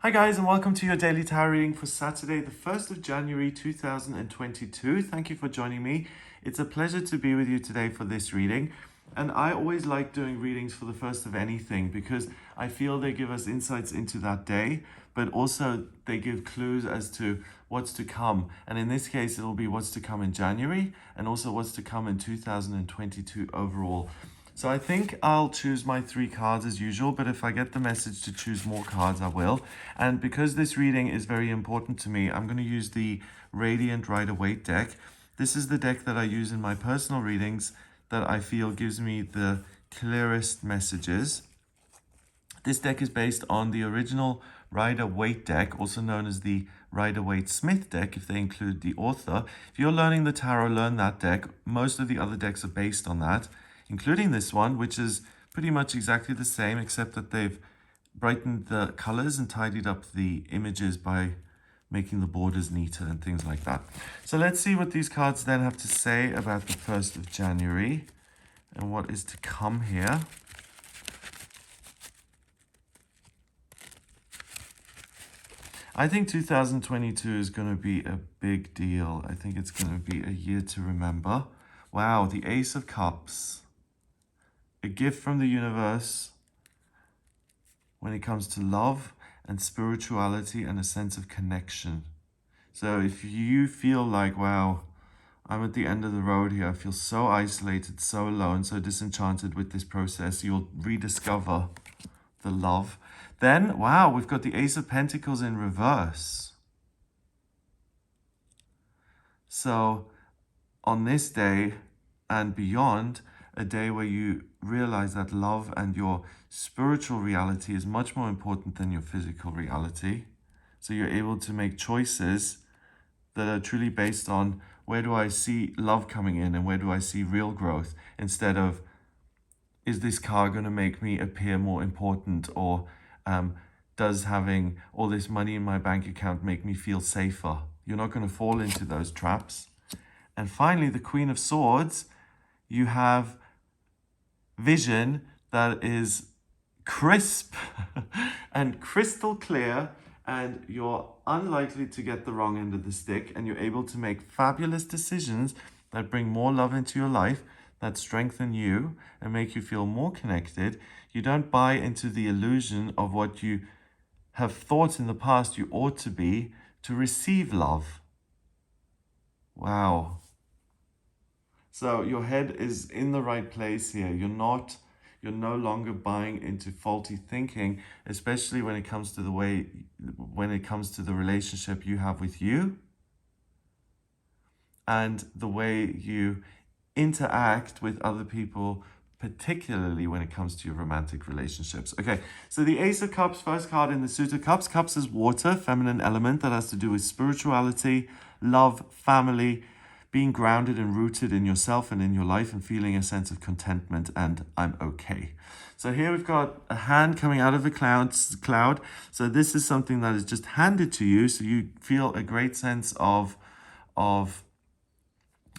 Hi guys, and welcome to your daily tarot reading for Saturday, the 1st of January 2022. Thank you for joining me. It's a pleasure to be with you today for this reading. And I always like doing readings for the first of anything because I feel they give us insights into that day, but also they give clues as to what's to come. And in this case, it'll be what's to come in January and also what's to come in 2022 overall. So I think I'll choose my 3 cards as usual, but if I get the message to choose more cards, I will. And because this reading is very important to me, I'm going to use the Radiant Rider-Waite deck. This is the deck that I use in my personal readings that I feel gives me the clearest messages. This deck is based on the original Rider-Waite deck, also known as the Rider-Waite-Smith deck, if they include the author. If you're learning the tarot, learn that deck. Most of the other decks are based on that, including this one, which is pretty much exactly the same, except that they've brightened the colors and tidied up the images by making the borders neater and things like that. So let's see what these cards then have to say about the 1st of January and what is to come here. I think 2022 is going to be a big deal. I think it's going to be a year to remember. Wow, the Ace of Cups. A gift from the universe when it comes to love and spirituality and a sense of connection. So if you feel like, wow, I'm at the end of the road here, I feel so isolated, so alone, so disenchanted with this process, you'll rediscover the love. Then, wow, we've got the Ace of Pentacles in reverse. So on this day and beyond, a day where you realize that love and your spiritual reality is much more important than your physical reality. So you're able to make choices that are truly based on where do I see love coming in and where do I see real growth, instead of is this car going to make me appear more important, or does having all this money in my bank account make me feel safer? You're not going to fall into those traps. And finally, the Queen of Swords, you have vision that is crisp and crystal clear, and you're unlikely to get the wrong end of the stick, and you're able to make fabulous decisions that bring more love into your life, that strengthen you and make you feel more connected. You don't buy into the illusion of what you have thought in the past you ought to be to receive love. Wow. So your head is in the right place here. You're no longer buying into faulty thinking, especially when it comes to the relationship you have with you and the way you interact with other people, particularly when it comes to your romantic relationships. Okay, so the Ace of Cups, first card in the suit of cups. Cups is water, feminine element that has to do with spirituality, love, family, being grounded and rooted in yourself and in your life and feeling a sense of contentment and I'm okay. So here we've got a hand coming out of the cloud. So this is something that is just handed to you. So you feel a great sense of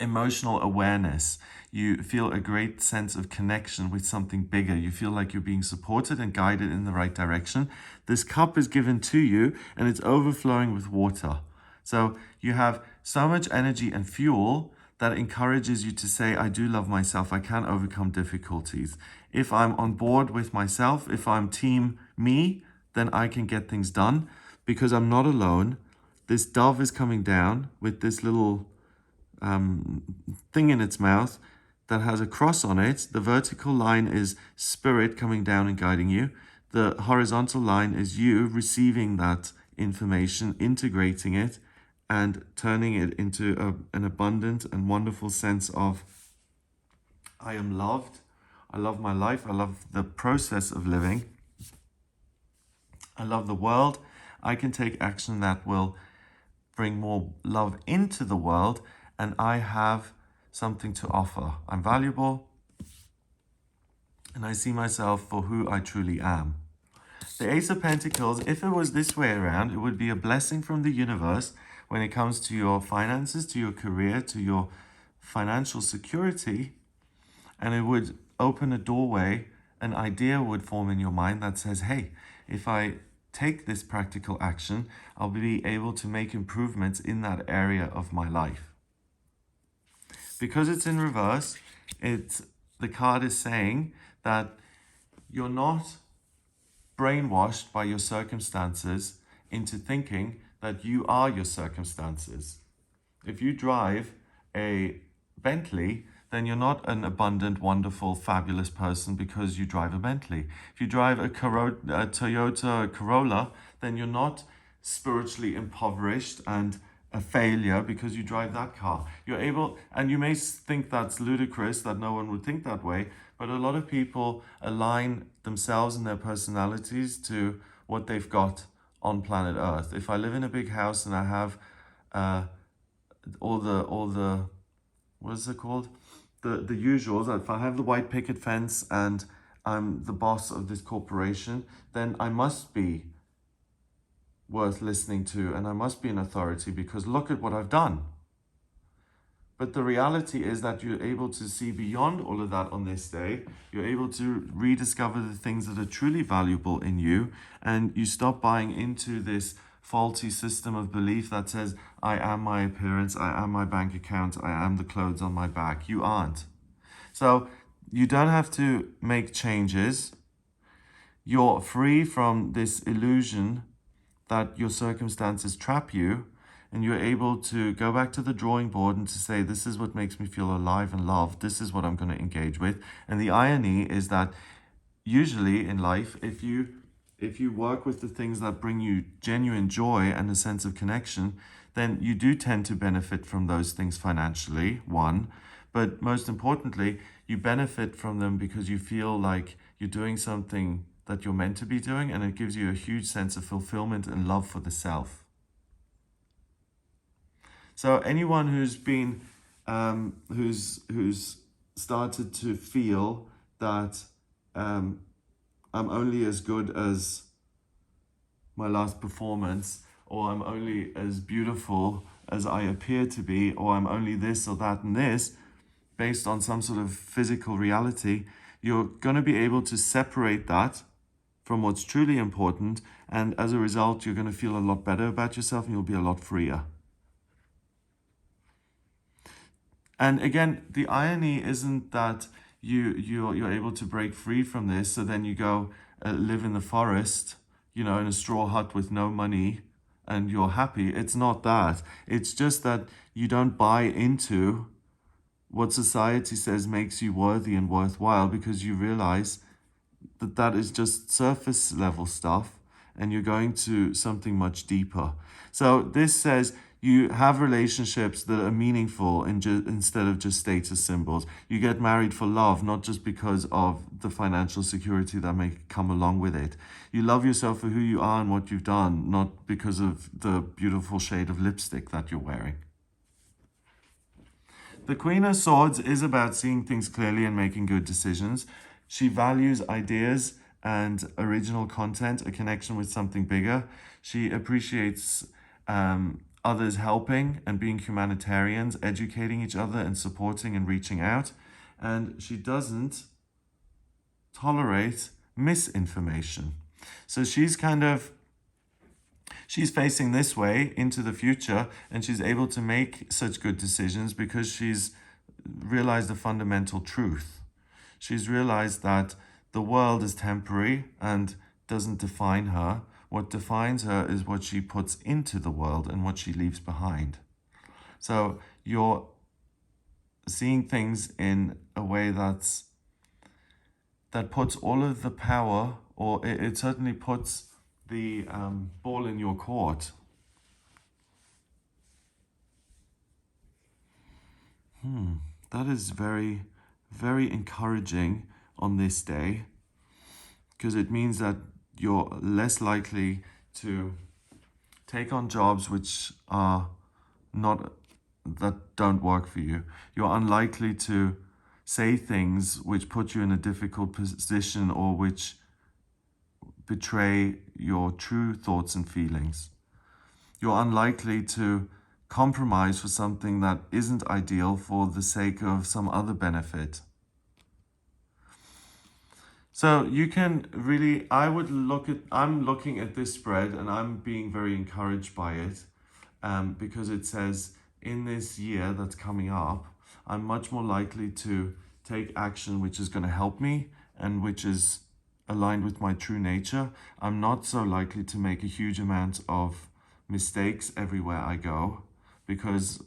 emotional awareness. You feel a great sense of connection with something bigger. You feel like you're being supported and guided in the right direction. This cup is given to you and it's overflowing with water. So you have so much energy and fuel that encourages you to say, I do love myself. I can overcome difficulties. If I'm on board with myself, if I'm team me, then I can get things done because I'm not alone. This dove is coming down with this little thing in its mouth that has a cross on it. The vertical line is spirit coming down and guiding you. The horizontal line is you receiving that information, integrating it, and turning it into an abundant and wonderful sense of, I am loved. I love my life. I love the process of living. I love the world. I can take action that will bring more love into the world, and I have something to offer. I'm valuable, and I see myself for who I truly am. The Ace of Pentacles, if it was this way around, it would be a blessing from the universe when it comes to your finances, to your career, to your financial security. And it would open a doorway, an idea would form in your mind that says, hey, if I take this practical action, I'll be able to make improvements in that area of my life. Because it's in reverse, the card is saying that you're not brainwashed by your circumstances into thinking that you are your circumstances. If you drive a Bentley, then you're not an abundant, wonderful, fabulous person because you drive a Bentley. If you drive a Toyota Corolla, then you're not spiritually impoverished and a failure because you drive that car. You're able, and you may think that's ludicrous, that no one would think that way, but a lot of people align themselves and their personalities to what they've got on planet Earth. If I live in a big house and I have all the what is it called? The usuals. If I have the white picket fence and I'm the boss of this corporation, then I must be worth listening to and I must be an authority because look at what I've done. But the reality is that you're able to see beyond all of that on this day. You're able to rediscover the things that are truly valuable in you, and you stop buying into this faulty system of belief that says, I am my appearance, I am my bank account, I am the clothes on my back. You aren't. So you don't have to make changes. You're free from this illusion that your circumstances trap you, and you're able to go back to the drawing board and to say, this is what makes me feel alive and loved. This is what I'm going to engage with. And the irony is that usually in life, if you work with the things that bring you genuine joy and a sense of connection, then you do tend to benefit from those things financially, one. But most importantly, you benefit from them because you feel like you're doing something that you're meant to be doing, and it gives you a huge sense of fulfillment and love for the self. So anyone who's been, who's started to feel that I'm only as good as my last performance, or I'm only as beautiful as I appear to be, or I'm only this or that and this, based on some sort of physical reality, you're going to be able to separate that from what's truly important, and as a result, you're going to feel a lot better about yourself and you'll be a lot freer. And again, the irony isn't that you're able to break free from this, so then you go live in the forest, in a straw hut with no money, and you're happy. It's not that. It's just that you don't buy into what society says makes you worthy and worthwhile, because you realize that that is just surface level stuff, and you're going to something much deeper. So this says you have relationships that are meaningful instead of just status symbols. You get married for love, not just because of the financial security that may come along with it. You love yourself for who you are and what you've done, not because of the beautiful shade of lipstick that you're wearing. The Queen of Swords is about seeing things clearly and making good decisions. She values ideas and original content, a connection with something bigger. She appreciates others helping and being humanitarians, educating each other and supporting and reaching out. And she doesn't tolerate misinformation. So she's facing this way into the future, and she's able to make such good decisions because she's realized a fundamental truth. She's realized that the world is temporary and doesn't define her. What defines her is what she puts into the world and what she leaves behind. So you're seeing things in a way that puts all of the power, or it certainly puts the ball in your court. That is very, very encouraging on this day, because it means that you're less likely to take on jobs which are that don't work for you. You're unlikely to say things which put you in a difficult position or which betray your true thoughts and feelings. You're unlikely to compromise for something that isn't ideal for the sake of some other benefit. So you can really, I'm looking at this spread and I'm being very encouraged by it, because it says in this year that's coming up, I'm much more likely to take action which is going to help me and which is aligned with my true nature. I'm not so likely to make a huge amount of mistakes everywhere I go because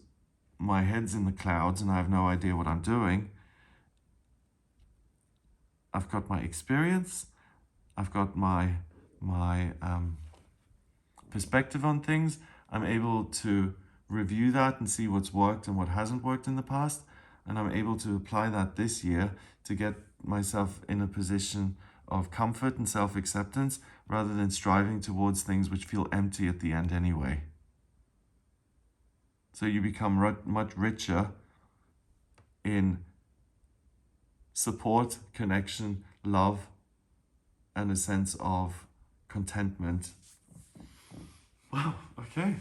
my head's in the clouds and I have no idea what I'm doing. I've got my experience, I've got my perspective on things. I'm able to review that and see what's worked and what hasn't worked in the past. And I'm able to apply that this year to get myself in a position of comfort and self-acceptance rather than striving towards things which feel empty at the end anyway. So you become much richer in support, connection, love, and a sense of contentment. Wow, okay.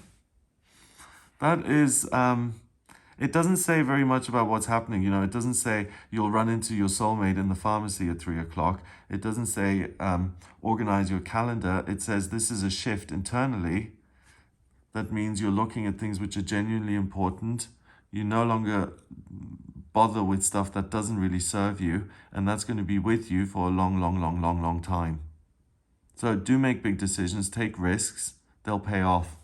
That is, it doesn't say very much about what's happening. It doesn't say you'll run into your soulmate in the pharmacy at 3 o'clock. It doesn't say organize your calendar. It says this is a shift internally. That means you're looking at things which are genuinely important. You no longer bother with stuff that doesn't really serve you, and that's going to be with you for a long time. So do make big decisions, take risks, they'll pay off.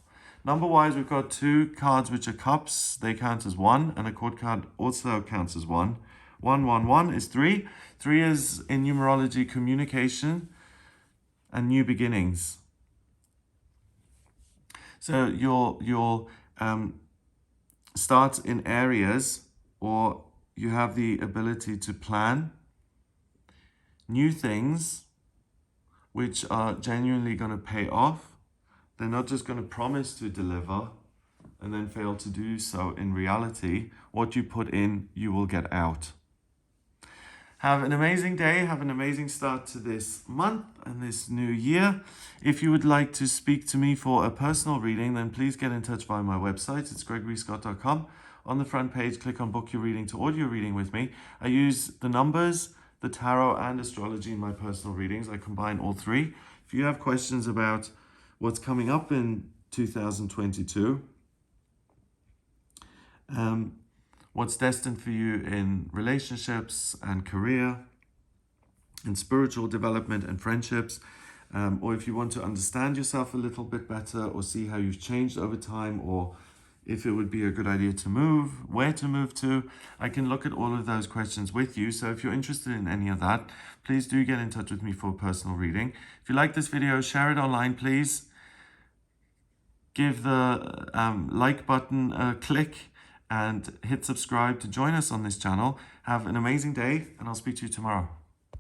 Number-wise, we've got 2 cards which are cups. They count as 1, and a court card also counts as 1. 1, 1, 1 is 3. 3 is, in numerology, communication and new beginnings. So you'll start in areas, or you have the ability to plan new things which are genuinely going to pay off. They're not just going to promise to deliver and then fail to do so in reality. What you put in, you will get out. Have an amazing day. Have an amazing start to this month and this new year. If you would like to speak to me for a personal reading, then please get in touch via my website. It's gregoryscott.com. On the front page, click on Book Your Reading to audio reading with me. I use the numbers, the tarot, and astrology in my personal readings. I combine all 3. If you have questions about what's coming up in 2022, what's destined for you in relationships and career, in spiritual development and friendships, or if you want to understand yourself a little bit better or see how you've changed over time, or if it would be a good idea to move, where to move to, I can look at all of those questions with you. So if you're interested in any of that, please do get in touch with me for a personal reading. If you like this video, share it online, please. Give the like button a click and hit subscribe to join us on this channel. Have an amazing day, and I'll speak to you tomorrow.